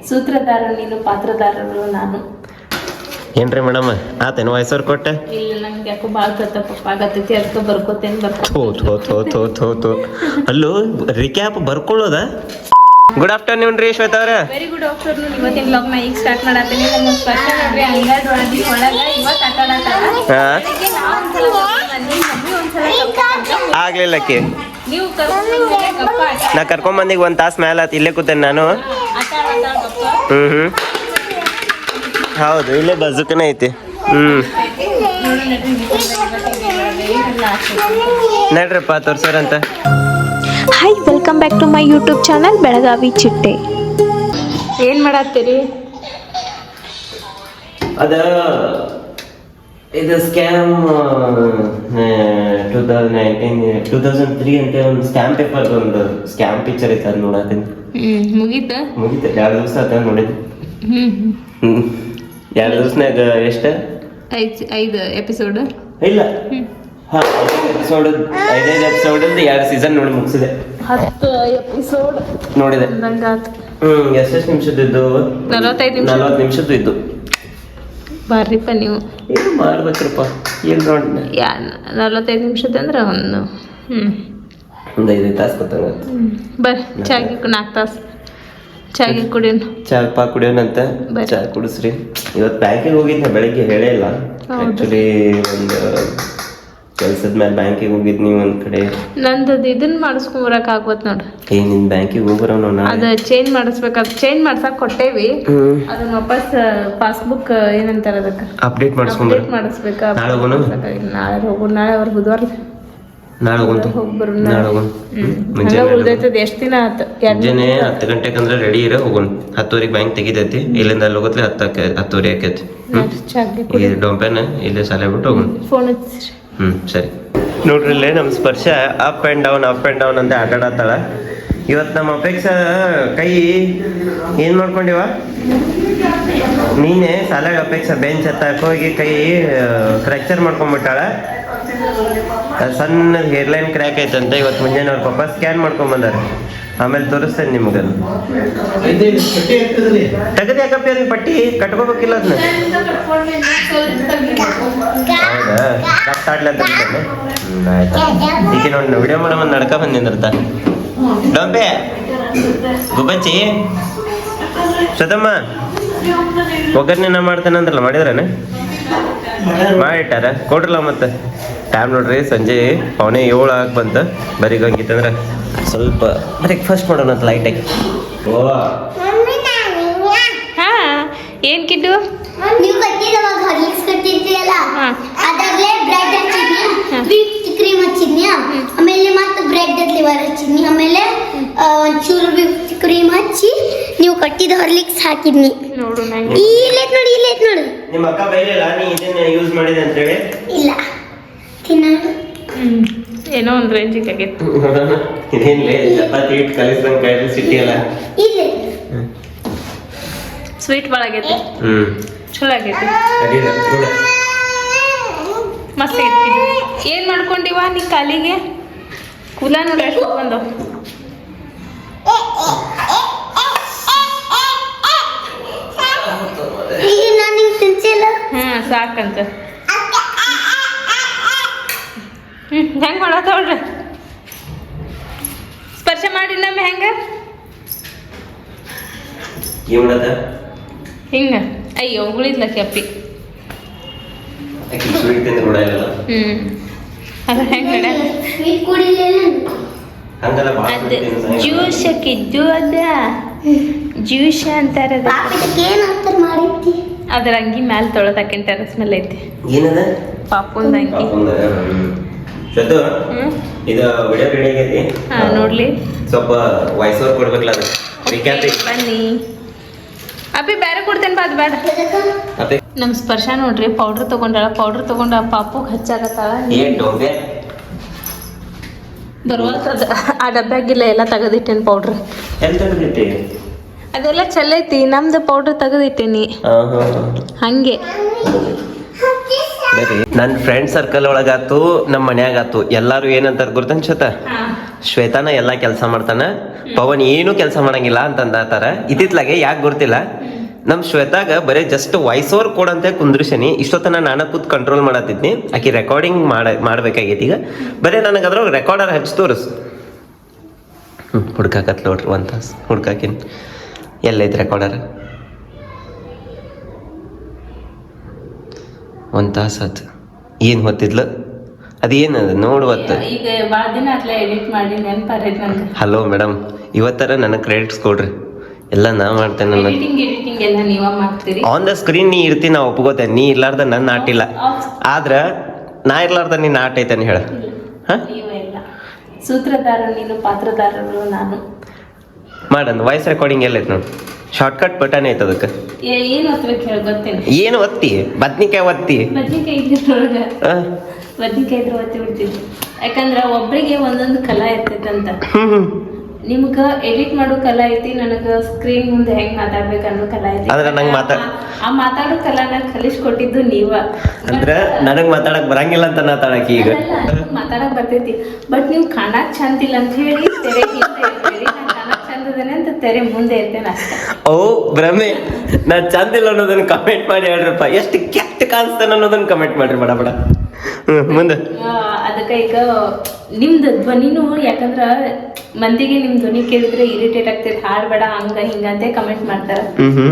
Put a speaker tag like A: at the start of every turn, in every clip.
A: ಸೂತ್ರಧಾರ ನೀನು, ಪಾತ್ರಧಾರರು ನಾನು.
B: ಏನ್ರಿ ಮೇಡಮ್ ಆತೇನು ವಾಯ್ಸವ್ರು ಕೊಟ್ಟೆ?
A: ಇಲ್ಲ ನಂಗೆ ಯಾಕೋ ಭಾಳ ತಪ್ಪ ಆಗತ್ತೈತಿ, ಅದಕ್ಕೆ ಬರ್ಕೋತೇನೆ
B: ಥೋ ಅಲ್ಲೂ ರಿಕ್ಯಾಪ್ ಬರ್ಕೊಳ್ಳೋದ? ಗುಡ್ ಆಫ್ಟರ್ನೂನ್ ರೀ ಶ್ವೇತಾ ಅವ್ರ.
A: Very good afternoon. ಇವತ್ತಿನ ಬ್ಲಾಗ್ ನಾ ಈಗ ಸ್ಟಾರ್ಟ್ ಮಾಡತ್ತೀನಿ. ನಮ್ಮ ಸ್ಪರ್ಶ ನೋಡ್ರಿ ಅಂಗಡಿ ಒಳಗೆ ಇವತ್ತು
B: ಆಗ್ಲಿಲ್ಲಕ್ಕೆ
A: ನೀವು
B: ನಾ ಕರ್ಕೊಂಬಂದಿಗೆ 1 ತಾಸು ಮೇಲೆ ಆತು. ಇಲ್ಲೇ ಕೂತೇನೆ ನಾನು. ಹೌದು, ಇಲ್ಲೇ ಬಜುಕನೇ ಐತಿ. ನಡ್ರಪ್ಪ ತೋರ್ಸೋರಂತ.
C: Hi, welcome back to my YouTube channel Belagavi ಚಿಟ್ಟೆ.
A: ಏನು ಮಾಡತ್ತೀರಿ?
B: ಇದು ಸ್ಕ್ಯಾಮ್ 2003 ಅಂತ ಒಂದು ಸ್ಕ್ಯಾಮ್ ಪೇಪರ್, ಒಂದು ಸ್ಕ್ಯಾಮ್ ಪಿಕ್ಚರ್ ಐತೆ, ಅದು ನೋಡತ್ತೀನಿ.
A: ಮುಗೀತ
B: 2 ದಿವಸ ಆತ ನೋಡಿದ್ದು. 2 ದಿವಸನಾಗ ಎಷ್ಟು?
A: 5 ಎಪಿಸೋಡ್
B: ಇಲ್ಲ, 5 ಎಪಿಸೋಡ್ 2 ಸೀಸನ್ ನೋಡಿ ಮುಗಿಸಿದೆ.
A: 10 ಎಪಿಸೋಡ್
B: ನೋಡಿದೆ. ಎಷ್ಟು ನಿಮಿಷದ್ದು ಇದ್ದು? 40 ನಿಮಿಷದ್ದು ಇದ್ದು.
A: ಬಾರ್ರಿಪ್ಪ ನೀವು
B: ಏನು ಮಾಡ್ಬೇಕ್ರಪ್ಪ, ಏನು ನೋಡಿ
A: 45 ನಿಮಿಷದ ಅಂದ್ರೆ ಒಂದು
B: ಒಂದು 5 ತಾಸು ಗೊತ್ತಾಗ.
A: ಬರ್ರಿ ಚಾಗಿ 4 ತಾಸು ಚಾಗಿ ಕುಡಿಯೋಣ.
B: ಚಾ ಕುಡಿಯೋಣಂತ. ಚಾ ಕುಡಿಸ್ರಿ. ಇವತ್ತು ಬ್ಯಾಂಕಿಗೆ ಹೋಗಿದ್ದೆ, ಬೆಳಿಗ್ಗೆ ಹೇಳೇ ಇಲ್ಲ. ಆ್ಯಕ್ಚುಲಿ ಒಂದು ಕೆಲಸದ ಮೇಲೆ ಬ್ಯಾಂಕಿಗೆ ಹೋಗಿದ್ನಿ ಒಂದ್ ಕಡೆ.
A: ನಂದು ಇದನ್ನ ಮಾಡಿಸ್ಕೊಂಬರಕ್ ಆಗ್ಬೋದು ನೋಡ್ರಿ.
B: ನಿನ್ ಬ್ಯಾಂಕಿಗೆ ಹೋಗ್ಬರೋ
A: ಅದ ಚೇಂಜ್ ಮಾಡಿಸ್ಬೇಕಾದ್ರೆ ಚೇಂಜ್ ಮಾಡ್ಸಕ್ ಕೊಟ್ಟೇವಿ. ಅದನ್ನ ವಾಪಸ್ ಪಾಸ್ಬುಕ್ ಏನಂತಾರ ಅದಕ್ಕೆ
B: ಅಪ್ಡೇಟ್
A: ಮಾಡಿಸ್ಬೇಕು. ನಾಳೆ ಹೋಗೋಣ. ನಾಳೆ ಅವ್ರ ಬುಧವಾರ ಉಳ್ದೈತದ. ಎಷ್ಟ್ ದಿನ ಆತ?
B: ಮುಂಜಾನೆ 10 ಗಂಟೆಗೆ ಅಂದ್ರೆ ರೆಡಿ ಇರೋ ಹೋಗೋಣ. 10 ಬ್ಯಾಂಕ್ ತೆಗಿತೈತಿ. ಇಲ್ಲಿಂದ ಅಲ್ಲಿ ಹೋಗತ್ಲೆ 10 ಆಕೈತಿ. ಡೊಂಪೆನ ಇಲ್ಲೇ ಸಾಲೆ ಬಿಟ್ಟು ಹೋಗೋಣ.
A: ಫೋನ್
B: ಸರಿ. ನೋಡ್ರಿ ಇಲ್ಲೇ ನಮ್ಮ ಸ್ಪರ್ಶ ಅಪ್ ಆ್ಯಂಡ್ ಡೌನ್ ಅಂತ ಆಟಾಡತ್ತಾಳ. ಇವತ್ತು ನಮ್ಮ ಅಪೇಕ್ಷಾ ಕೈ ಏನು ಮಾಡ್ಕೊಂಡಿವ? ನೀನೆ ಸಾಲಾಗ ಅಪೇಕ್ಷಾ ಬೆಂಚ್ ಹತ್ತಾಕ ಹೋಗಿ ಕೈ ಫ್ರ್ಯಾಕ್ಚರ್ ಮಾಡ್ಕೊಂಡ್ಬಿಟ್ಟಾಳ. ಸಣ್ಣ ಹೇರ್ಲೈನ್ ಕ್ರ್ಯಾಕ್ ಐತಂತ. ಇವತ್ತು ಮುಂಜಾನೆ ಅವ್ರ ಪಾಪ ಸ್ಕ್ಯಾನ್ ಮಾಡ್ಕೊಂಬಂದಾರ. ಆಮೇಲೆ ತೋರಿಸ್ತೇನೆ ನಿಮ್ಗೆ. ತೆಗದು ಯಾಕಪ್ಪ ಅದನ್ನ ಪಟ್ಟಿ ಕಟ್ಕೋಬೇಕಿಲ್ಲ ಅದನ್ನ. ಹೌದಾ? ಕಟ್ಟಾಡ್ಲಂತ ಆಯ್ತಾ. ಈಗ ನೋಡಿ ವಿಡಿಯೋ ಮಾಡೋ ಒಂದು ನಡ್ಕ ಬಂದಿಂದ್ರತ ಡೊಂಪೆ ಗುಬ್ಬಚ್ಚಿ ಸದಮ್ಮ ಒಗ್ಗರಣೆ ನಾ ಮಾಡ್ತೇನೆ ಅಂದ್ರಲ್ಲ, ಮಾಡಿದ್ರೇನೆ? ಮಾಡಿಟ್ಟಾರ ಕೊಡ್ರಲ್ಲ. ಮತ್ತೆ ಟೈಮ್ ನೋಡ್ರಿ ಸಂಜೆ 6:45 ಆಗಿ ಬಂತು. ಬರೀ ಹಂಗಿತ್ತಂದ್ರೆ ಸ್ವಲ್ಪ ಬ್ರೇಕ್ಫಾಸ್ಟ್ ಮಾಡೋಣ ಅಂತ ಲೈಟಾಗಿ.
A: ಹಾ, ಏನ್ ಕಿಟ್ಟು?
D: ನೀವು ಕಟ್ಟಿದವಾಗ ಹಾರ್ಲಿಕ್ಸ್ ಕಟ್ಟಿರ್ತೀರಲ್ಲ, ಅದರಲ್ಲೇ ಬ್ರೆಡ್ ಹಚ್ಚಿದ್ನಿ, ವಿಪ್ ಕ್ರೀಮ್ ಹಚ್ಚಿದ್ನಿ, ಆಮೇಲೆ ಮತ್ತೆ ಬ್ರೆಡ್ ಲಿವರ್ ಹಚ್ಚಿದ್ನಿ, ಆಮೇಲೆ ಒಂಚೂರು ವಿಪ್ ಕ್ರೀಮ್ ಹಚ್ಚಿ ನೀವು ಕಟ್ಟಿದ ಹಾರ್ಲಿಕ್ಸ್ ಹಾಕಿದ್ನಿ.
A: ನೋಡು
D: ಇಲ್ಲೈತ್ ನೋಡಿ.
B: ನಿಮ್ಮ ಅಕ್ಕ ಬೈಲಿಲ್ಲ ನೀ ಇದನ್ನ ಯೂಸ್ ಮಾಡಿದೆ ಅಂತ ಹೇಳಿ?
D: ಇಲ್ಲ, ತಿನ್ನೋಣ.
A: ಏನೋ ಒಂದು ರೇಂಜಿಗೆ ಆಗೈತೆ.
B: ಇದೇನ್ಲೇ ಚಪಾತಿ ಹಿಟ್ಟು ಕಲಿಸ್ದಂಗೆ ಕೈಯಲ್ಲಿ ಸಿಟ್ಟಿಯಲ್ಲ.
D: ಇಲ್ಲ,
A: ಸ್ವೀಟ್ ಭಾಳ ಆಗೈತಿ. ಚಲೋ ಆಗೈತಿ, ಮಸ್ತ್ ಆಗೈತಿ. ಏನು ಮಾಡ್ಕೊಂಡಿವ ನೀ ಕಾಲಿಗೆ? ಕುಲ ನೋಡಿ ಎಷ್ಟು ಬಂದವು.
D: ನಾನು ನಿಂಗೆ ತಿನ್ಸಿಲ್ಲ.
A: ಸಾಕಂತ. ಹೆಂಗೆ ಮಾಡತ್ತವ್ರಿ? ಸ್ಪರ್ಶ ಮಾಡಿ ನಮ್ಮ ಹೆಂಗೆ ಹಿಂಗ. ಅಯ್ಯೋ ಉಳಿದ್ಲಕ್ಕೆ ಅಪ್ಪಿ. ಅದು ಹೆಂಗೆ ನಡ ಅದು ಜ್ಯೂಸ್ ಹಾಕಿದ್ದು. ಜ್ಯೂಸ್ ಅಂತಾರೆ. ಅದ್ರ ಅಂಗಿ ಮ್ಯಾಲೆ ತೊಳೆದಾಕಿನ ಟೆರಸ್ ಮೇಲೆ ಐತಿ. ಪಾಪುಂದ ಅಂಗಿ.
B: ಇದು ವಿಡಿಯೋ ರೆಡಿ ಆಗೈತಿ.
A: ನೋಡ್ಲಿ
B: ಸ್ವಲ್ಪ ವಾಯ್ಸ್ ಓವರ್ ಕೊಡ್ಬೇಕಲ್ಲ ಅದು.
A: ಬನ್ನಿ ಅಪ್ಪಿ, ಬೇರೆ ಕೊಡ್ತೇನೆ ಬಾ. ಅದು ಬೇಡ. ನಮ್ಮ ಸ್ಪರ್ಶ ನೋಡ್ರಿ ಪೌಡ್ರ್ ತಗೊಂಡಾಳ. ಪಾಪುಗೆ ಹಚ್ಚಾಕತ್ತಾಳ. ಬರುವಂಥದ್ದು ಆ ಡಬ್ಬ್ಯಾಗಿಲ್ಲ, ಎಲ್ಲ ತೆಗೆದಿಟ್ಟೇನಿ ಪೌಡ್ರ್. ಅದೆಲ್ಲ ಚಲೈತಿ. ನಮ್ದು ಪೌಡ್ರ್ ತೆಗೆದಿಟ್ಟೇನಿ ಹಂಗೆ.
B: ಬರ್ರಿ. ನನ್ನ ಫ್ರೆಂಡ್ ಸರ್ಕಲ್ ಒಳಗಾತು ನಮ್ಮ ಮನ್ಯಾಗಾತು ಎಲ್ಲಾರು ಏನಂತಾರ ಗೊತ್ತನ್ ಶ್ವೇತಾ, ಶ್ವೇತಾನ ಎಲ್ಲಾ ಕೆಲಸ ಮಾಡ್ತಾನ, ಪವನ್ ಏನು ಕೆಲಸ ಮಾಡಂಗಿಲ್ಲ ಅಂತಂದಾತಾರ. ಇತ್ತಿತ್ಲಾಗೆ ಯಾಕೆ ಗೊತ್ತಿಲ್ಲ, ನಮ್ ಶ್ವೇತಾಗ ಬರೀ ಜಸ್ಟ್ ವಾಯ್ಸ್ ಓವರ್ ಕೊಡಂತೆ ಕುಂದ್ರಿಸನಿ. ಇಷ್ಟೊತ್ತನ ನಾನು ಕೂತ್ ಕಂಟ್ರೋಲ್ ಮಾಡತ್ತಿದ್ನಿ, ಆಕಿ ರೆಕಾರ್ಡಿಂಗ್ ಮಾಡ್ಬೇಕಾಗೈತಿ. ಈಗ ಬರೀ ನನಗೆ ಅದ್ರೊಳಗೆ ರೆಕಾರ್ಡರ್ ಹಚ್ಚಿ ತೋರಿಸ್. ಹುಡ್ಕಾಕತ್ ನೋಡ್ರಿ, 1 ತಾಸು ಹುಡ್ಕಾಕಿನ್. ಎಲ್ಲೈತಿ ರೆಕಾರ್ಡರ್? 1 ತಾಸು ಆತು. ಏನು ಹೊತ್ತಿದ್ಲು ಅದೇನದು ನೋಡುವತ್ತು.
A: ಈಗ ಭಾಳ ದಿನ ಆತ್ಲೆ ಎಡಿಟ್ ಮಾಡಿ ನೆನಪಾರೈತೆ ನಂಗೆ.
B: ಹಲೋ ಮೇಡಮ್, ಇವತ್ತರ ನನಗೆ ಕ್ರೆಡಿಟ್ಸ್ ಕೊಡ್ರಿ, ಎಲ್ಲ ನಾ ಮಾಡ್ತೇನೆ.
A: ಎಡಿಟಿಂಗ್ ಎಲ್ಲ ನೀವ ಮಾಡ್ತೀರಿ.
B: ಆನ್ ದ ಸ್ಕ್ರೀನ್ ನೀ ಇರ್ತೀನಿ, ನಾ ಒಪ್ಕೋತೇನೆ. ನೀ ಇರ್ಲಾರ್ದ ನನ್ನ ಆಟಿಲ್ಲ, ಆದ್ರ ನಾ ಇರ್ಲಾರ್ದ ನೀನ್ ಆಟ ಐತೇನೆ ಹೇಳ.
A: ನೀವ ಎಲ್ಲ ಸೂತ್ರಧಾರ, ನೀನು ಪಾತ್ರಧಾರರು, ನಾನು
B: ಮಾಡಂದ್ ವಾಯ್ಸ್ ರೆಕಾರ್ಡಿಂಗ್ ಎಲ್ಲ ಐತೆ ನೋಡಿ. ಶಾರ್ಟ್ಕಟ್ ಬಟನ್ ಐತೆ ಅದಕ್ಕೆ.
A: ಏನು ಒತ್ತಬೇಕು ಹೇಳಿ ಗೊತ್ತೇನೆ.
B: ಏನು ಒತ್ತಿ? ಬದ್ನಿಕಾಯಿ ಒತ್ತಿ.
A: ಬದ್ನಿಕಾಯಿ ಇದ್ರೊಳಗ ಬದ್ನಿಕಾಯಿ ಇದ್ರ ಒತ್ತಿ ಬಿಡ್ತಿದ್ವಿ. ಯಾಕಂದ್ರ ಒಬ್ರಿಗೆ ಒಂದೊಂದು ಕಲಾ ಇರ್ತೈತಂತ. ನಿಮ್ಗ ಎಡಿಟ್ ಮಾಡೋ ಕಲಾ ಐತಿ, ನನಗ ಸ್ಕ್ರೀನ್ ಮುಂದೆ ಹೆಂಗ್ ಮಾತಾಡ್ಬೇಕು ಅನ್ನೋ ಕಲಾ ಐತಿ.
B: ಆದ್ರೆ ನಂಗೆ
A: ಆ ಮಾತಾಡೋ ಕಲಾನ ಕಲಿಸ್ಕೊಟ್ಟಿದ್ದು ನೀವ.
B: ಅಂದ್ರ ನನಗ್ ಮಾತಾಡಕ್ ಬರಂಗಿಲ್ಲ ಅಂತ ಮಾತಾಡಕ್ ಈಗ
A: ಮಾತಾಡಕ್ ಬರ್ತೈತಿ, ಬಟ್ ನೀವ್ ಕಾಣಾಕ್ ಚಂದ ಇಲ್ಲ ಅಂತ ಹೇಳಿ ತೆರೆ ಹಿಂದೆ ಇರ್ತೀರಿ. ನಾನ್ ಕಾಣಾಕ್ ಚಂದ ಅದೇನೆ ಅಂತ ತೆರೆ ಮುಂದೆ ಇರ್ತೇನೆ ಅಷ್ಟೇ.
B: ಓ ಭ್ರಮೆ, ನಾನ್ ಚಂದ ಇಲ್ಲ ಅನ್ನೋದನ್ನ ಕಮೆಂಟ್ ಮಾಡಿ ಹೇಳ್ರಪ್ಪ. ಎಷ್ಟು ಕೆಟ್ಟ ಕಾಣಿಸ್ತಾನ ಅನ್ನೋದನ್ನ ಕಮೆಂಟ್ ಮಾಡ್ರಿ ಬಡ ಬಡ. ಮುಂದೆ
A: ಅದಕ್ಕೆ ಈಗ ನಿಮ್ದು ಧ್ವನಿನೂ, ಯಾಕಂದ್ರ ಮಂದಿಗೆ ನಿಮ್ ಧ್ವನಿ ಕೇಳಿದ್ರೆ ಇರಿಟೇಟ್ ಆಗ್ತೈತಿ, ಹಾಡ್ಬೇಡ ಹಂಗ ಹಿಂಗಂತೆ ಕಮೆಂಟ್ ಮಾಡ್ತಾರ.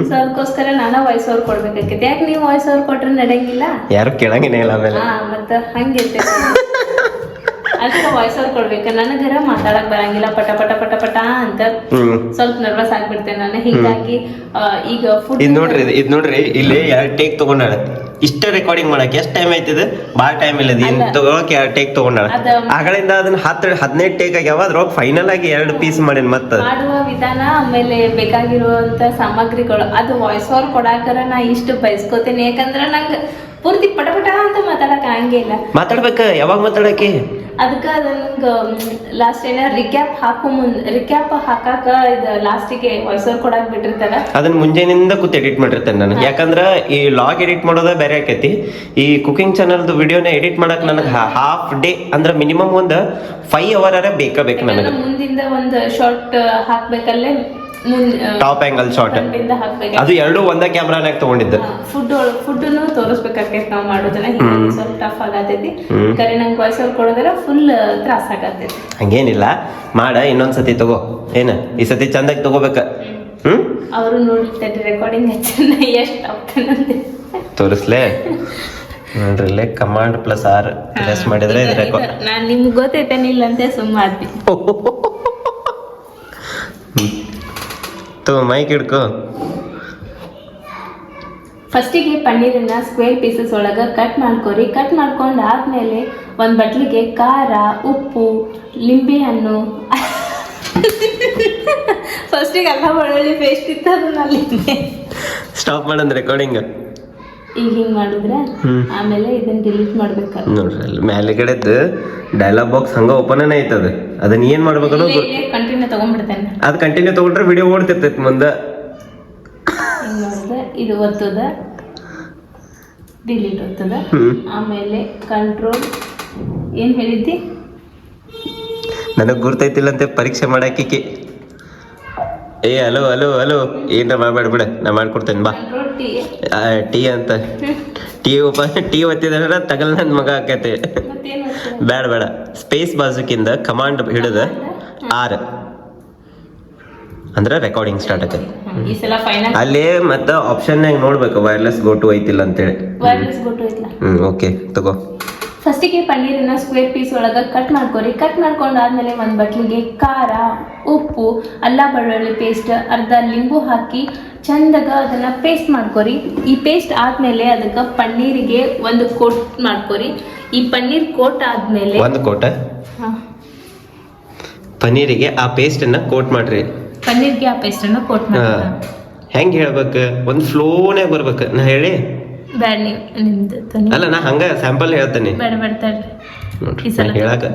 A: ಸೊ ಅದಕ್ಕೋಸ್ಕರ ನಾನ ವಾಯ್ಸ್ ಓವರ್ ಕೊಡ್ಬೇಕಾಕೈತಿ. ಯಾಕೆ ನೀವು ವಾಯ್ಸ್ ಓವರ್ ಕೊಟ್ರೆ ನಡೆಯಂಗಿಲ್ಲ,
B: ಯಾರು ಕೇಳಂಗಿನೇ ಇಲ್ಲ ಆಮೇಲೆ.
A: ಮತ್ತ ಹಂಗಿರ್ತೈತಿ. ಅದಕ್ಕೆ ವಾಯ್ಸ್ ಓವರ್ ಕೊಡ್ಬೇಕು. ನನಗರ ಮಾತಾಡಕ್ ಬರಂಗಿಲ್ಲ, ಪಟ ಪಟ ಪಟ ಪಟ ಅಂತ ಸ್ವಲ್ಪ ನರ್ವಸ್ ಆಗ್ಬಿಡ್ತೇನೆ ನಾನು. ಹಿಂಗಾಗಿ ಈಗ ಫುಡ್
B: ಇದ್ ನೋಡ್ರಿ ಇಲ್ಲಿ 2 ಟೇಕ್ ತಗೊಂಡಾಳ. ಇಷ್ಟ ರೆಕಾರ್ಡಿಂಗ್ ಮಾಡಕ್ ಎಷ್ಟ್ ಟೈಮ್ ಆಯ್ತದ? ಬಾಳ ಟೈಮ್ ಇಲ್ಲ. ತಗೊಳಕ್ 2 ಟೇಕ್ ತಗೊಂಡಾಳ. ಆಗಳಿಂದ ಅದನ್ನ 10-15 ಟೇಕ್ ಆಗ್ಯಾವ. ಅದ್ರೊಳಗೆ ಫೈನಲ್ ಆಗಿ 2 ಪೀಸ್ ಮಾಡಿನ. ಮತ್ತ
A: ಮಾಡುವ ವಿಧಾನ, ಆಮೇಲೆ ಬೇಕಾಗಿರುವಂತ ಸಾಮಗ್ರಿಗಳು, ಅದು ವಾಯ್ಸ್ ಓವರ್ ಕೊಡಾಕರ ನಾ ಇಷ್ಟು ಬಯಸ್ಕೋತೇನೆ. ಯಾಕಂದ್ರ ನಂಗೆ ಪೂರ್ತಿ ಪಟಪಟ ಅಂತ ಮಾತಾಡಕ್ ಹಂಗೆ ಇಲ್ಲ.
B: ಮಾತಾಡ್ಬೇಕ, ಯಾವಾಗ ಮಾತಾಡಕ್ಕೆ.
A: ಅದಕ್ಕೆ ನಂಗೆ ಲಾಸ್ಟ್ ಏನ ರಿಕ್ಯಾಪ್ ಹಾಕಾಕ ಇದು ಲಾಸ್ಟಿಗೆ ವಾಯ್ಸ್ ಓವರ್ ಕೊಡಾಕ್ ಬಿಟ್ಟಿರ್ತಾರ.
B: ಅದನ್ನ ಮುಂಜಾನಿಂದ ಕೂತ್ ಎಡಿಟ್ ಮಾಡಿರ್ತೇನೆ ನಾನು. ಯಾಕಂದ್ರ ಈ ಲಾಗ್ ಎಡಿಟ್ ಮಾಡೋದ ಬೇರೆ ಆಕೈತಿ. ಈ ಕುಕಿಂಗ್ ಚಾನಲ್ದು ವಿಡಿಯೋನ ಎಡಿಟ್ ಮಾಡಕ್ ನನಗೆ ಹಾಫ್ ಡೇ ಅಂದ್ರೆ ಮಿನಿಮಮ್ ಒಂದು 5 ಅವರ್ ಬೇಕು ನನಗೆ.
A: ಮುಂದಿಂದ ಒಂದು ಶಾರ್ಟ್ ಹಾಕ್ಬೇಕಲ್ಲೇ,
B: ಟಾಪ್ ಆಂಗಲ್ ಶಾರ್ಟ್, ಅದು 2 ಒಂದೇ ಕ್ಯಾಮ್ರಾನಾಗ ತಗೊಂಡಿದ್ದೆ.
A: ಫುಡ್ನು ತೋರಿಸ್ಬೇಕಾಕೈತಿ ನಾವು ಮಾಡೋದನ್ನ. ಹಿಂಗಾಗಿ ಸ್ವಲ್ಪ ಟಫ್ ಆಗತೈತಿ. ಕರೆ ನಂಗೆ ವಾಯ್ಸ್ ಓವರ್ ಕೊಡೋದ್ರ ಫುಲ್ ತ್ರಾಸ ಆಗತೈತಿ.
B: ಹಂಗೇನಿಲ್ಲ, ಮಾಡ ಇನ್ನೊಂದ್ಸತಿ ತಗೋ. ಏನ ಈ ಸತಿ ಚಂದಾಗಿ ತಗೋಬೇಕ.
A: ಅವರು ನೋಡ್ತಾರೆ ರೆಕಾರ್ಡಿಂಗ್ ಎಷ್ಟು ಆಗ್ತಾನಂತೆ
B: ತೋರಿಸ್ಲೇ ನೋಡ್ರಿ. ಕಮಾಂಡ್ +R ಪ್ರೆಸ್ ಮಾಡಿದ್ರೆ ಇದು ರೆಕಾರ್ಡ್.
A: ನಾನು ನಿಮ್ಗೆ ಗೊತ್ತೈತೇನಿಲ್ಲ ಅಂತ ಸುಮ್ಮಾದ್ವಿ.
B: ಮೈಕ್ ಹಿಡ್ಕೋ.
A: ಫಸ್ಟಿಗೆ ಪನ್ನೀರನ್ನ ಸ್ಕ್ವೇರ್ ಪೀಸಸ್ ಒಳಗೆ ಕಟ್ ಮಾಡ್ಕೊರಿ. ಕಟ್ ಮಾಡ್ಕೊಂಡು ಆದ್ಮೇಲೆ ಒಂದು ಬಟ್ಲಿಗೆ ಖಾರ, ಉಪ್ಪು, ಲಿಂಬೆ ಹಣ್ಣು, ಫಸ್ಟಿಗೆ ಅಲ್ಲ ಬೆಳ್ಳುಳ್ಳಿ ಪೇಸ್ಟ್ ಇತ್ತು, ಅದನ್ನ ಲಿಂಬೆ.
B: ಸ್ಟಾಪ್ ಮಾಡಂದ್ ರೆಕಾರ್ಡಿಂಗ್.
A: ಈಗ ಹಿಂಗೆ ಮಾಡಿದ್ರೆ ಆಮೇಲೆ ಇದನ್ನ ಡಿಲೀಟ್ ಮಾಡ್ಬೇಕು.
B: ನೋಡ್ರಿ ಅಲ್ಲಿ ಮೇಲೆಗಡೆದ್ದು ಡೈಲಾಗ್ ಬಾಕ್ಸ್ ಹಂಗ ಓಪನ್ ಐತದ. ಅದನ್ನ ಏನ್ ಮಾಡ್ಬೇಕು
A: ಕಂಟಿನ್ಯೂ ತಗೊಂಡ್ಬಿಡ್ತೇನೆ.
B: ಅದು ಕಂಟಿನ್ಯೂ ತಗೊಂಡ್ರೆ ವಿಡಿಯೋ ಓಡ್ತಿರ್ತೈತಿ ಮುಂದೆ.
A: ಹಿಂಗೆ ಮಾಡಿದ್ರೆ ಇದು ಒತ್ತದ, ಡಿಲೀಟ್ ಒತ್ತದ, ಆಮೇಲೆ ಕಂಟ್ರೋಲ್ ಏನು ಹೇಳಿದ್ದಿ?
B: ನನಗೆ ಗುರ್ತೈತಿಲ್ಲ ಅಂತ ಪರೀಕ್ಷೆ ಮಾಡಾಕಿ. ಹಲೋ ಹಲೋ ಹಲೋ ಏನ್ರ ಮಾಡ್ಬೇಡ ಬಿಡ, ನಾ ಮಾಡ್ಕೊಡ್ತೇನೆ ಬಾ. ಟೀ ಅಂತ ಟೀ ಒತ್ತಿದ್ರೆ ತಗಲ್ ನನ್ನ ಮಗ ಆಕೈತೆ. ಬೇಡ ಸ್ಪೇಸ್ ಬಾಜುಕಿಂದ ಕಮಾಂಡ್ ಹಿಡಿದ R ಅಂದ್ರೆ ರೆಕಾರ್ಡಿಂಗ್ ಸ್ಟಾರ್ಟ್ ಆಕೈತಿ. ಅಲ್ಲೇ ಮತ್ತೆ ಆಪ್ಷನ್ನಾಗ ನೋಡ್ಬೇಕು ವೈರ್ಲೆಸ್ ಗೋ ಟು ಐತಿಲ್ಲ ಅಂತೇಳಿ. ಓಕೆ ತಗೋ.
A: ಫಸ್ಟಿಗೆ ಪನ್ನೀರನ್ನ ಸ್ಕ್ವೇರ್ ಪೀಸ್ ಒಳಗೆ ಕಟ್ ಮಾಡ್ಕೊರಿ. ಕಟ್ ಮಾಡ್ಕೊಂಡಾದ್ಮೇಲೆ ಒಂದು ಬಟ್ಲಿಗೆ ಖಾರ, ಉಪ್ಪು, ಅಲ್ಲ ಬೆಳ್ಳುಳ್ಳಿ ಪೇಸ್ಟ್, ಅರ್ಧ ಲಿಂಬು ಹಾಕಿ ಚಂದಾಗ ಅದನ್ನು ಪೇಸ್ಟ್ ಮಾಡ್ಕೊರಿ. ಈ ಪೇಸ್ಟ್ ಆದಮೇಲೆ ಅದಕ್ಕೆ ಪನ್ನೀರಿಗೆ ಒಂದು ಕೋಟ್ ಮಾಡ್ಕೊರಿ. ಈ ಪನ್ನೀರ್ ಕೋಟ್ ಆದಮೇಲೆ
B: ಒಂದು ಕೋಟ ಪನ್ನೀರಿಗೆ ಆ ಪೇಸ್ಟನ್ನು ಕೋಟ್ ಮಾಡ್ರಿ.
A: ಪನ್ನೀರ್ಗೆ ಆ ಪೇಸ್ಟನ್ನು ಕೋಟ್ ಮಾಡಿ.
B: ಹೆಂಗೆ ಹೇಳ್ಬೇಕು? ಒಂದು ಫ್ಲೋನೇ ಬರ್ಬೇಕು. ನಾ ಹೇಳಿ
A: ಬೇಡ, ನೀವು ನಿಮ್ದು
B: ಅಲ್ಲ, ನಾ ಹಂಗ ಸ್ಯಾಂಪಲ್ ಹೇಳ್ತೇನೆ.
A: ಬೇಡ
B: ನೋಡ್ರಿ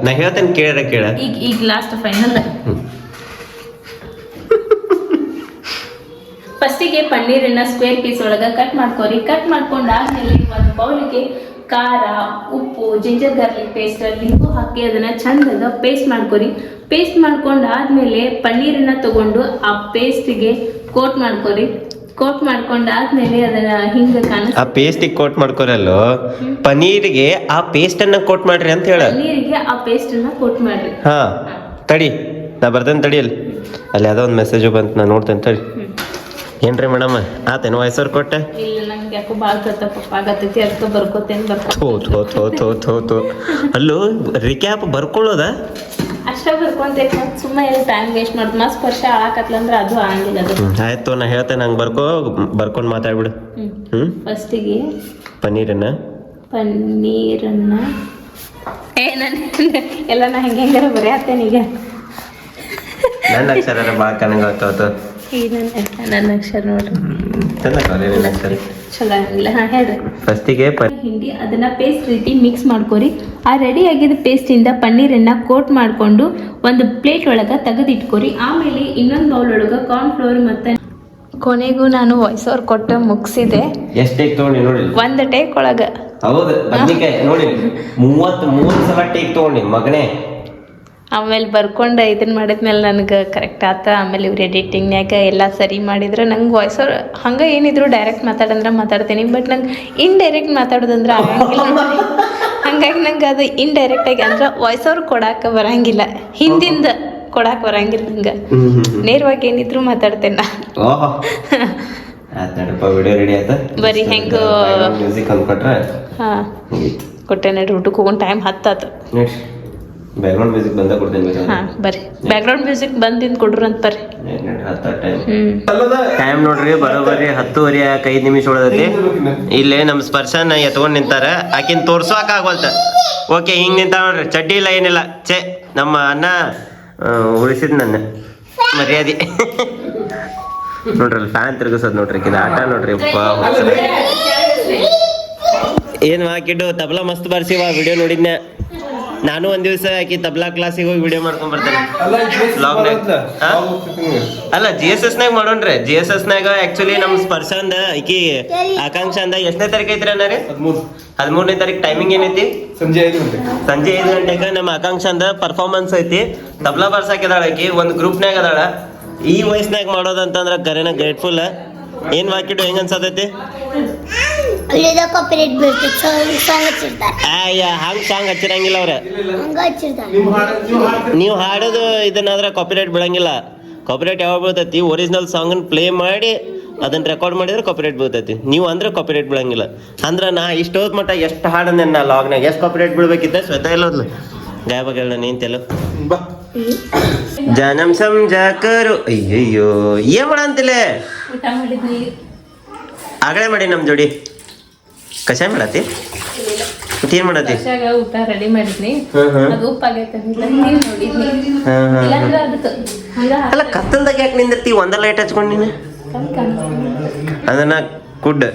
B: ನಾ ಹೇಳ್ತೇನೆ, ಕೇಳ
A: ಈಗ ಲಾಸ್ಟ್ ಫೈನಲ್. ಫಸ್ಟಿಗೆ ಪನ್ನೀರನ್ನ ಸ್ಕ್ವೇರ್ ಪೀಸ್ ಒಳಗೆ ಕಟ್ ಮಾಡ್ಕೊರಿ. ಕಟ್ ಮಾಡ್ಕೊಂಡಾದ್ಮೇಲೆ ಒಂದು ಬೌಲಿಗೆ ಖಾರ, ಉಪ್ಪು, ಜಿಂಜರ್ ಗಾರ್ಲಿಕ್ ಪೇಸ್ಟ್, ಲಿಂಬು ಹಾಕಿ ಅದನ್ನು ಚಂದಾಗ ಪೇಸ್ಟ್ ಮಾಡ್ಕೊರಿ. ಪೇಸ್ಟ್ ಮಾಡ್ಕೊಂಡಾದ್ಮೇಲೆ ಪನ್ನೀರನ್ನು ತಗೊಂಡು ಆ ಪೇಸ್ಟಿಗೆ ಕೋಟ್ ಮಾಡ್ಕೊರಿ. ಕೋಟ್ ಮಾಡ್ಕೊಂಡಾದ್ಮೇಲೆ ಅದನ್ನ ಹಿಂಗೆ
B: ಆ ಪೇಸ್ಟಿಗೆ ಕೋಟ್ ಮಾಡ್ಕೊರಲ್ಲೋ, ಪನೀರಿಗೆ ಆ ಪೇಸ್ಟ್ ಅನ್ನ ಕೋಟ್ ಮಾಡ್ರಿ ಅಂತ ಹೇಳ.
A: ಪನ್ನೀರಿಗೆ ಆ ಪೇಸ್ಟನ್ನು ಕೋಟ್ ಮಾಡ್ರಿ.
B: ಹಾ ತಡಿ, ನಾ ಬರ್ತೇನೆ ತಡಿ. ಅಲ್ಲಿ ಯಾವುದೋ ಒಂದು ಮೆಸೇಜು ಬಂತು, ನಾ ನೋಡ್ತೇನೆ ತಡಿ. ಏನ್ರಿ ಮೇಡಮ್ ಆತೇನು ವಯಸ್ಸವ್ರು ಕೊಟ್ಟೆ?
A: ಇಲ್ಲ, ನಂಗೆ ಯಾಕೋ ಭಾಳ ತಪ್ಪ ಆಗತ್ತೈತಿ, ಅದಕ್ಕೆ ಬರ್ಕೋತೇನೆ.
B: ಅಲ್ಲೂ ರಿಕ್ಯಾಪ್ ಬರ್ಕೊಳ್ಳೋದ
A: ಅಷ್ಟೇ ಬರ್ಕೊಂತೈತಿ. ಸುಮ್ಮನೆ ಎಲ್ಲ ಟೈಮ್ ವೇಸ್ಟ್ ಮಾಡ್ದು ಮಸ್ತ್ ಸ್ಪರ್ಶ ಆಳಕತ್ಲಂದ್ರೆ ಅದು ಆಗಂಗಿಲ್ಲ. ಅದು
B: ಆಯ್ತು, ನಾ ಹೇಳ್ತೇನೆ, ನಂಗೆ ಬರ್ಕೊಂಡು ಮಾತಾಡ್ಬಿಡು.
A: ಫಸ್ಟಿಗೆ
B: ಪನ್ನೀರನ್ನ
A: ಎಲ್ಲ ನಾ ಹೆಂಗಾರ ಬರೆಯತ್ತೇನೆ ಈಗ.
B: ನನ್ನ ಅಕ್ಷರ ಭಾಳ ಕನಗಾಗ್ತಾವ.
A: ಈಗ ನನ್ನ ಅಕ್ಷರ ನೋಡ್ರಿ ಚಲೋ ಆಗಿಲ್ಲ. ಹಾಂ ಹೇಳ್ರಿ.
B: ಫಸ್ಟಿಗೆ
A: ಹಿಂಡಿ ಅದನ್ನ ಪೇಸ್ಟ್ ರೀತಿ ಮಿಕ್ಸ್ ಮಾಡ್ಕೊರಿ. ಆ ರೆಡಿ ಆಗಿದ್ದ ಪೇಸ್ಟಿಂದ ಪನ್ನೀರನ್ನ ಕೋಟ್ ಮಾಡಿಕೊಂಡು ಒಂದು ಪ್ಲೇಟ್ ಒಳಗೆ ತೆಗೆದಿಟ್ಕೊರಿ. ಆಮೇಲೆ ಇನ್ನೊಂದು ಬೌಲ್ ಒಳಗೆ ಕಾರ್ನ್ಫ್ಲೋರ್ ಮತ್ತು ಕೊನೆಗೂ ನಾನು ವಾಯ್ಸ್ ಓವರ್ ಕೊಟ್ಟು ಮುಗಿಸಿದೆ.
B: ಎಷ್ಟು ಟೇಕ್ ತೊಗೊಂಡಿ ನೋಡಿ?
A: ಒಂದು ಟೇಕ್ ಒಳಗೆ.
B: ಹೌದು, ಬದ್ನಿಕಾಯಿ ನೋಡಿ 33 ಸಲ ಟೇಕ್ ತೊಗೊಂಡಿ ಮಗನೇ.
A: ಆಮೇಲೆ ಬರ್ಕೊಂಡು ಇದನ್ನು ಮಾಡಿದ್ಮೇಲೆ ನನಗೆ ಕರೆಕ್ಟ್ ಆತ. ಆಮೇಲೆ ಇವ್ರು ಎಡಿಟಿಂಗ್ನಾಗ ಎಲ್ಲ ಸರಿ ಮಾಡಿದ್ರೆ ನಂಗೆ ವಾಯ್ಸ್ ಓವರ್ ಹಂಗೆ ಏನಿದ್ರು ಡೈರೆಕ್ಟ್ ಮಾತಾಡಂದ್ರೆ ಮಾತಾಡ್ತೀನಿ, ಬಟ್ ನಂಗೆ ಇಂಡೈರೆಕ್ಟ್ ಮಾತಾಡೋದಂದ್ರೆ ಆಗಂಗಿಲ್ಲ. ಹಂಗಾಗಿ ನಂಗೆ ಅದು ಇಂಡೈರೆಕ್ಟಾಗಿ ಅಂದ್ರೆ ವಾಯ್ಸ್ ಓವರ್ ಕೊಡಕ್ಕೆ ಬರಂಗಿಲ್ಲ, ಹಿಂದಿಂದ ಕೊಡಕ್ಕೆ ಬರಂಗಿಲ್ಲ. ನಂಗೆ ನೇರವಾಗಿ ಏನಿದ್ರು ಮಾತಾಡ್ತೇನೆ ನಾ.
B: ವಿಡಿಯೋ ರೆಡಿ ಆಯ್ತಾ?
A: ಬರೀ ಹೆಂಗೆ
B: ಮ್ಯೂಸಿಕ್ ಅಂದ್ಕೊಟ್ರೆ
A: ಹಾಂ ಕೊಟ್ಟೆ ನಡಿ. ಊಟಕ್ಕೆ ಹೋಗೋಣ ಟೈಮ್ 10 ಆತು.
B: ಬ್ಯಾಕ್ಗ್ರೌಂಡ್ ಮ್ಯೂಸಿಕ್ ಬಂದ ಕೊಡ್ತೇನೆ.
A: ಹಾಂ ಬರ್ರಿ, ಬ್ಯಾಕ್ಗ್ರೌಂಡ್ ಮ್ಯೂಸಿಕ್ ಬಂದಿಂದ ಕೊಡ್ರಿ ಅಂತ ಬರ್ರಿ.
B: ಟೈಮ್ ನೋಡ್ರಿ, ಬರೋಬರಿ 10:05 ನಿಮಿಷ ಉಳದೈತಿ. ಇಲ್ಲೇ ನಮ್ಮ ಸ್ಪರ್ಶನ ಎತ್ಕೊಂಡ್ ನಿಂತಾರ, ಆಕಿನ್ ತೋರ್ಸೋಕ್ ಆಗವಲ್ತ. ಓಕೆ, ಹಿಂಗ್ ನಿಂತ ನೋಡ್ರಿ, ಚಡ್ಡಿ ಇಲ್ಲ ಏನಿಲ್ಲ. ಛೇ, ನಮ್ಮ ಅಣ್ಣ ಉಳಿಸಿದ್ ನನ್ನ ಮರ್ಯಾದೆ. ನೋಡ್ರಿ ಫ್ಯಾನ್ ತಿರ್ಗಿಸೋದ್ ನೋಡ್ರಿ, ಆಟ ನೋಡ್ರಿ. ಏನ್ ಹಾಕಿಡು ತಬಲಾ ಮಸ್ತ್ ಬರ್ಸಿವ. ವಿಡಿಯೋ ನೋಡಿದ್ನ ನಾನು. ಒಂದ್ ದಿವಸ ಆಕಿ ತಬಲಾ ಕ್ಲಾಸಿಗೆ ಹೋಗಿ ವಿಡಿಯೋ ಮಾಡ್ಕೊಂಡ್ ಬರ್ತೇನೆ. ಅಲ್ಲ GSS ನಾಗ ಮಾಡೋಣ್ರಿ. GSS ನಾಗ ಆಕ್ಚುಲಿ ನಮ್ ಸ್ಪರ್ಶ ಅಂದ ಆಕಿ ಆಕಾಂಕ್ಷ ಅಂದ ಎಷ್ಟನೇ ತಾರೀಕು ಐತ್ರಿ ಅಣ್ಣ ರೀ? 13ನೇ ತಾರೀಕು. ಟೈಮಿಂಗ್ ಏನೈತಿ? ಸಂಜೆ 5 ಗಂಟೆಗೆ. ನಮ್ಮ ಆಕಾಂಕ್ಷ ಅಂದ ಪರ್ಫಾರ್ಮೆನ್ಸ್ ಐತಿ, ತಬಲಾ ಬರ್ಸಾಕಿದಾಳ ಆಕಿ. ಒಂದು ಗ್ರೂಪ್ನಾಗ ಅದಾಳ. ಈ ವಯಸ್ಸಿನಾಗ ಮಾಡೋದಂತಂದ್ರ ಕರೆನ ಗ್ರೇಟ್ಫುಲ್. ಏನ್ ವಾಕಿಡು ಹೆಂಗ ಅನ್ಸತೈತಿ? ಹಂಗ ಸಾಂಗ್ ಹಚ್ಚಿರಂಗಿಲ್ಲ ಅವ್ರ. ನೀವು ಹಾಡೋದು ಇದನ್ನಾದ್ರ ಕಾಪಿರೈಟ್ ಬೀಳಂಗಿಲ್ಲ. ಕಾಪಿರೈಟ್ ಯಾವಾಗ ಬೀಳ್ತೈತಿ? ಒರಿಜಿನಲ್ ಸಾಂಗ್ ಪ್ಲೇ ಮಾಡಿ ಅದನ್ನ ರೆಕಾರ್ಡ್ ಮಾಡಿದ್ರೆ ಕಾಪಿರೈಟ್ ಬೀಳ್ತೈತಿ. ನೀವು ಅಂದ್ರೆ ಕಾಪಿರೈಟ್ ಬೀಳಂಗಿಲ್ಲ. ಅಂದ್ರೆ ನಾ ಇಷ್ಟೋದ್ ಮಟ್ಟ ಎಷ್ಟು ಹಾಡಂದೆ ನಾ ಲಾಗ್ನಾಗ ಎಷ್ಟು ಕಾಪಿರೈಟ್ ಬೀಳ್ಬೇಕಿದ್ದ ಶ್ವೇತಾ ಇಲ್ಲೋದ್ಲು ಗಾಯಬಾಗ ನಿಂತೆಲ್ಲ ಜನಂ ಸಂಜಾಕರು. ಅಯ್ಯಯ್ಯೋ, ಏನ್ ಮಾಡಂತಿಲ್ಲ?
A: ಊಟ ಮಾಡಿದ್ವಿ
B: ಆಗಲೇ ಮಾಡಿ ನಮ್ಮ ಜೋಡಿ. ಕಷಾಯ ಮಾಡತ್ತಿ? ಏನ್ ಮಾಡತ್ತಿ?
A: ಊಟ ರೆಡಿ ಮಾಡಿದ್ನಿ, ಅದು ಉಪ್ಪಾಗೈತೆ ನೋಡಿದ್ನಿ.
B: ಅಲ್ಲ ಕತ್ತಲ್ದಾಗ ಯಾಕೆ ನಿಂದಿರ್ತಿ? ಒಂದ ಲೈಟ್ ಹಚ್ಕೊಂಡ್ ನೀನು ಅದನ್ನ ಕುಡ್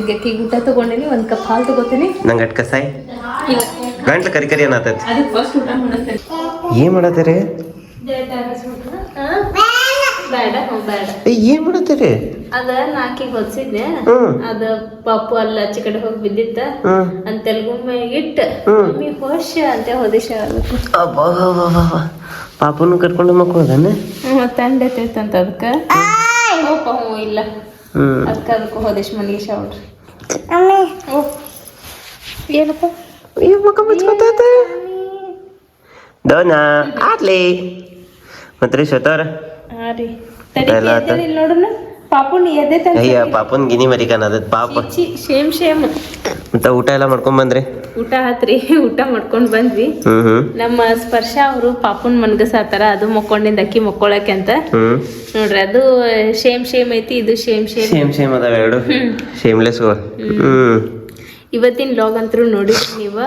A: ಗಟ್ಟಿ ಊಟ ತಗೊಂಡಿನಿ. ಒಂದ್ ಕಪ್ ಹಾಲು ತಗೋತೀನಿ.
B: ನಂಗೆ ಅಟ್ ಕಸಾಯಿ ಗಂಟ್ಲು ಕರಿ ಕರಿ ಅನ್ನತೈತಿ.
A: ಅದಕ್ಕೆ ಫಸ್ಟ್ ಊಟ ಮಾಡತ್ತೇನೆ.
B: ಏನ್ ಮಾಡತ್ತೀರಿ?
A: ಬೇಡ ಬೇಡ.
B: ಏನ್ ಮಾಡತ್ತೀರಿ?
A: ಅದ ನಾಕಿಗೆ ಹೊಲ್ಸಿದ್ನೆ. ಅದ ಪಾಪು ಅಲ್ಲ ಆಚೆ ಕಡೆ ಹೋಗಿ ಬಿದ್ದಿತ್ತ ಅಂತ ತೆಲುಗುಮ್ಮೆ ಇಟ್ಟ ಮಮ್ಮಿ ಹೋಶ ಅಂತ ಹೊದಿಶ.
B: ಪಾಪನು ಕರ್ಕೊಂಡು ಮಕ್ಕಳದನ್ನ
A: ತಂಡೆ ತಿಳ್ತಂತ ಅದಕ್ಕೆ ಇಲ್ಲ ಅದಕ್ಕೆ ಅದಕ್ಕೆ ಹೊದೇಶ್ ಮನೆಗೆ ಶಾವ್ರಿ. ಏನಪ್ಪ
B: ಮಕ್ಕ ಮುಚ್ಕೋತ ದೋನಾ ಆಡ್ಲಿ ಮತ್ತೆ ರೀ ಶ್ವೇತವ್ರ.
A: ಹಾಂ ರೀ ತಡಿ ನೋಡೋಣ. ಪಾಪುನ್ ಎದೆ ತಂದ.
B: ಅಯ್ಯ ಪಾಪುನ್ ಗಿನಿ ಮರಿ ಕಾಣದ ಪಾಪ.
A: ಸೇಮ್
B: ಮತ್ತೆ ಊಟ ಎಲ್ಲ ಮಾಡ್ಕೊಂಡ್ ಬಂದ್ರಿ?
A: ಊಟ ಆತ್ರಿ, ಊಟ ಮಾಡ್ಕೊಂಡ್ ಬಂದ್ವಿ. ನಮ್ಮ ಸ್ಪರ್ಶ ಅವರು ಪಾಪುನ್ ಮನ್ಗಸಾತಾರ. ಅದು ಮಕ್ಕೊಂಡಿಂದ ಅಕ್ಕಿ ಮಕ್ಕೊಳಕ್ಕೆ ಅಂತ ನೋಡ್ರಿ. ಅದು ಸೇಮ್ ಐತಿ, ಇದು ಸೇಮ್
B: ಅದಾವ ಎರಡು ಶೇಮ್ಲೆಸ್.
A: ಇವತ್ತಿನ ಲಾಗ್ ಅಂತೂ ನೋಡಿ ನೀವು.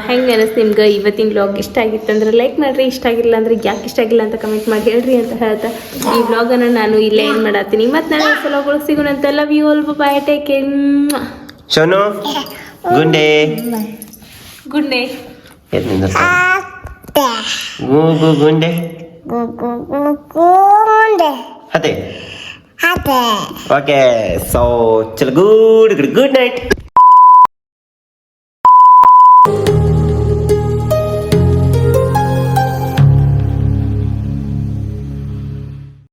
A: ಹೆಂಗೆ ಅನಿಸ್ತು ನಿಮ್ಗೆ ಇವತ್ತಿನ ವ್ಲಾಗ್? ಇಷ್ಟ ಆಗಿತ್ತಂದ್ರೆ ಲೈಕ್ ಮಾಡಿರಿ, ಇಷ್ಟ ಆಗಿಲ್ಲ ಅಂದ್ರೆ ಯಾಕೆ ಇಷ್ಟ ಆಗಿಲ್ಲ ಅಂತ ಕಮೆಂಟ್ ಮಾಡಿ ಹೇಳ್ರಿ ಅಂತ ಹೇಳ್ತಾ ಈ ವ್ಲಾಗನ್ನು ನಾನು ಇಲ್ಲೇ ಏನು ಮಾಡತ್ತೀನಿ. ಮತ್ತು ನಾಳೆ ವ್ಲಾಗ್ಗಳು ಸಿಗೋಣ ಅಂತ. Love you all, bye, take care.
B: ಶೋನು ಗುಡ್ ಡೇ.
A: Good day.
B: ಗುಂಡೆ ಅದೇ ಓಕೆ ಸೊ ಚಲ್ ಗುಡ್ ನೈಟ್